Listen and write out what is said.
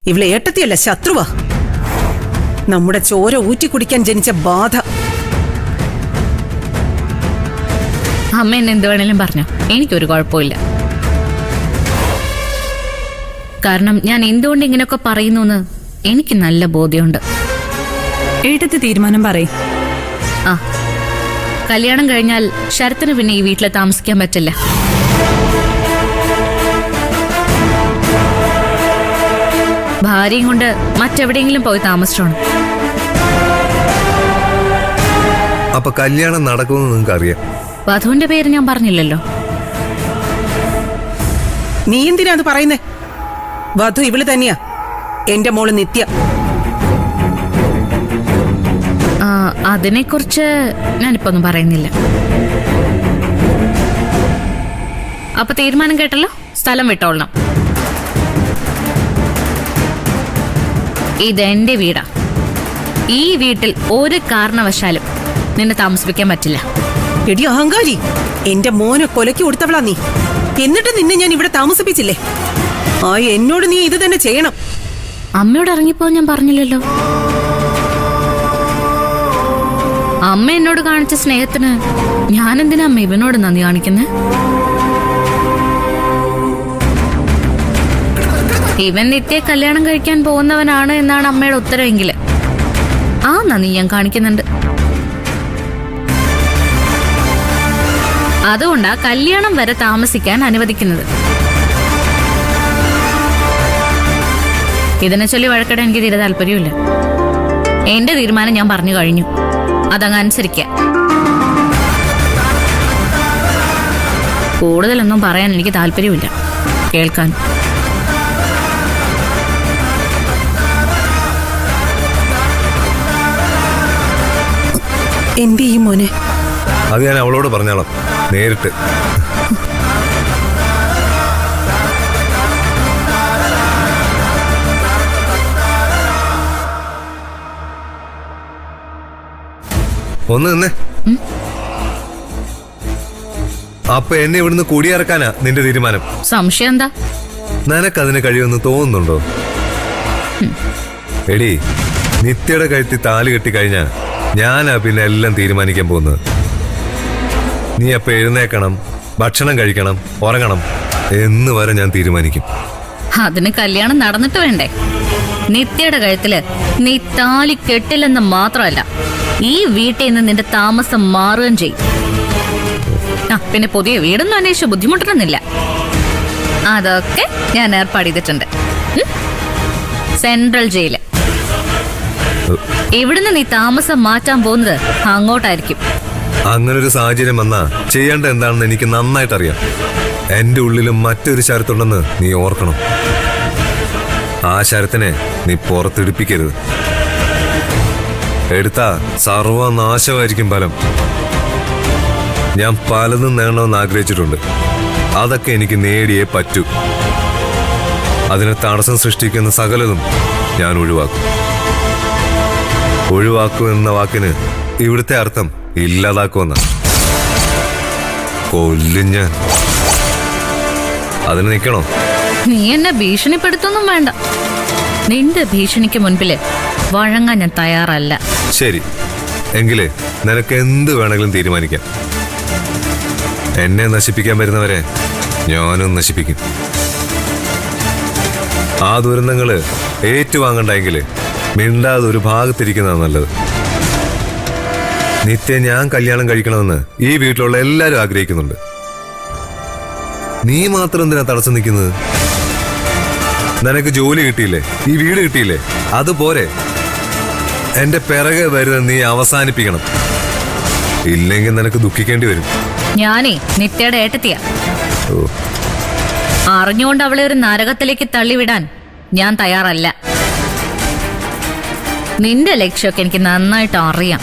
ഇവളെ ഏട്ടത്തിയല്ല, ശത്രുവാ. നമ്മുടെ ചോര ഊറ്റി കുടിക്കാൻ ജനിച്ച ബാധ. അമ്മ എന്നെ എന്ത് വേണേലും പറഞ്ഞോ, എനിക്കൊരു കുഴപ്പമില്ല. കാരണം ഞാൻ എന്തുകൊണ്ട് ഇങ്ങനെയൊക്കെ പറയുന്നു എനിക്ക് നല്ല ബോധ്യമുണ്ട്. ഏട്ടത്തി തീരുമാനം പറയും. ആ, കല്യാണം കഴിഞ്ഞാൽ ശരത്തിന് പിന്നെ ഈ വീട്ടിൽ താമസിക്കാൻ പറ്റില്ല. ഭാര്യയും കൊണ്ട് മറ്റെവിടെയെങ്കിലും പോയി താമസിച്ചോണം. അപ്പൊ കല്യാണം നടക്കുമെന്ന് നിങ്ങൾക്ക് അറിയാം. വധുവിന്റെ പേര് ഞാൻ പറഞ്ഞില്ലല്ലോ. നീ എന്തിനാ അത് പറയുന്നേ? വധു ഇവള് തന്നെയാ, എന്റെ മോള് നിത്യ. അതിനെക്കുറിച്ച് ഞാനിപ്പോ ഒന്നും പറയുന്നില്ല. അപ്പൊ തീരുമാനം കേട്ടല്ലോ, സ്ഥലം വിട്ടോളണം. ഇതെന്റെ വീടാ. ഈ വീട്ടിൽ ഒരു കാരണവശാലും നിന്നെ താമസിപ്പിക്കാൻ പറ്റില്ല. എടി അഹങ്കാരി, എന്റെ മോനെ കൊലയ്ക്ക് കൊടുത്തവളാ നീ. എന്നിട്ട് നിന്നെ ഞാൻ ഇവിടെ താമസിപ്പിച്ചില്ലേ? എന്നോട് നീ ഇത് തന്നെ ചെയ്യണം. അമ്മയോട് ഇറങ്ങിപ്പോ ഞാൻ പറഞ്ഞില്ലല്ലോ. അമ്മ എന്നോട് കാണിച്ച സ്നേഹത്തിന് ഞാനെന്തിനാ അമ്മ ഇവനോട് നന്ദി കാണിക്കുന്നേ? ഇവൻ നിത്യ കല്യാണം കഴിക്കാൻ പോകുന്നവനാണ് എന്നാണ് അമ്മയുടെ ഉത്തരവെങ്കില് ആ നന്ദി ഞാൻ കാണിക്കുന്നുണ്ട്. അതുകൊണ്ടാ കല്യാണം വരെ താമസിക്കാൻ അനുവദിക്കുന്നത്. ഇതിനെ ചൊല്ലി വഴക്കിടാൻ എനിക്ക് തീരെ താല്പര്യമില്ല. എന്റെ തീരുമാനം ഞാൻ പറഞ്ഞു കഴിഞ്ഞു, അതങ്ങ് അനുസരിക്കുക. കൂടുതലൊന്നും പറയാൻ എനിക്ക് താല്പര്യമില്ല, കേൾക്കാൻ. എന്റെ ഈ മോനെ അത് ഞാൻ അവളോട് പറഞ്ഞോളാം നേരിട്ട്. ഒന്ന് നിന്നേ. അപ്പൊ എന്നെ ഇവിടുന്ന് കുടിയിറക്കാനാ നിന്റെ തീരുമാനം? സംശയം എന്താ? നിനക്കതിന് കഴിയുമെന്ന് തോന്നുന്നുണ്ടോ? എടി, നിത്യയുടെ കഴുത്തി താലി കെട്ടിക്കഴിഞ്ഞാ ഞാനാ പിന്നെ എല്ലാം തീരുമാനിക്കാൻ പോകുന്നത്. നീ അപ്പൊ എഴുന്നേക്കണം, ഭക്ഷണം കഴിക്കണം, ഉറങ്ങണം എന്ന് വരെ ഞാൻ തീരുമാനിക്കും. അതിന് കല്യാണം നടന്നിട്ട് വേണ്ടേ? നിത്യയുടെ കഴുത്തില് നീ താലി കെട്ടില്ലെന്ന് മാത്രമല്ല, ഈ വീട്ടിൽ നിന്ന് നിന്റെ താമസം മാറുകയും ചെയ്യും. പിന്നെ പുതിയ വീടൊന്നും അന്വേഷിച്ച് ബുദ്ധിമുട്ടണമെന്നില്ല. അതൊക്കെ ഞാൻ ഏർപ്പാട് ചെയ്തിട്ടുണ്ട്. സെൻട്രൽ ജയില്. ഇവിടുന്ന് നീ താമസം മാറ്റാൻ പോകുന്നത് അങ്ങോട്ടായിരിക്കും. അങ്ങനൊരു സാഹചര്യം വന്നാ ചെയ്യേണ്ട എന്താണെന്ന് എനിക്ക് നന്നായിട്ട് അറിയാം. എന്റെ ഉള്ളിലും മറ്റൊരു ശരത്തുണ്ടെന്ന് നീ ഓർക്കണം. ആ ശരത്തിനെ നീ പുറത്തെടുപ്പിക്കരുത്. എടുത്താ സർവനാശമായിരിക്കും ഫലം. ഞാൻ പലതും നേടണമെന്ന് ആഗ്രഹിച്ചിട്ടുണ്ട്. അതൊക്കെ എനിക്ക് നേടിയേ പറ്റൂ. അതിന് തടസ്സം സൃഷ്ടിക്കുന്ന സകലതും ഞാൻ ഒഴിവാക്കും. ഒഴിവാക്കും എന്ന വാക്കിന് ഇവിടുത്തെ അർത്ഥം ഇല്ലാതാക്കുമെന്ന. കൊല്ലും ഞാൻ. അതിന് നിൽക്കണോ? നീ എന്നെ ഭീഷണിപ്പെടുത്തൊന്നും വേണ്ട. നിന്റെ ഭീഷണിക്ക് മുൻപില് വഴങ്ങാൻ ഞാൻ തയ്യാറല്ല. ശരി, എങ്കിലേ നിനക്ക് എന്ത് വേണമെങ്കിലും തീരുമാനിക്കാം. എന്നെ നശിപ്പിക്കാൻ വരുന്നവരെ ഞാനും നശിപ്പിക്കും. ആ ദുരന്തങ്ങള് ഏറ്റുവാങ്ങണ്ടെങ്കില് മിണ്ടാതെ ഒരു ഭാഗത്തിരിക്കുന്നതാണ് നല്ലത്. നിത്യ ഞാൻ കല്യാണം കഴിക്കണമെന്ന് ഈ വീട്ടിലുള്ള എല്ലാരും ആഗ്രഹിക്കുന്നുണ്ട്. നീ മാത്രം എന്തിനാ തടസ്സം നിൽക്കുന്നത്? നിനക്ക് ജോലി കിട്ടിയില്ലേ, ഈ വീട് കിട്ടിയില്ലേ, അതുപോരെ. എന്റെ പിറകെ വരുന്നത് നീ അവസാനിപ്പിക്കണം. ഇല്ലെങ്കിൽ നിനക്ക് ദുഃഖിക്കേണ്ടി വരും. ഞാനേ നിത്യയുടെ ഏട്ടത്തിയാ. അറിഞ്ഞുകൊണ്ട് അവളെ ഒരു നരകത്തിലേക്ക് തള്ളിവിടാൻ ഞാൻ തയ്യാറല്ല. നിന്റെ ലക്ഷ്യമൊക്കെ എനിക്ക് നന്നായിട്ട് അറിയാം.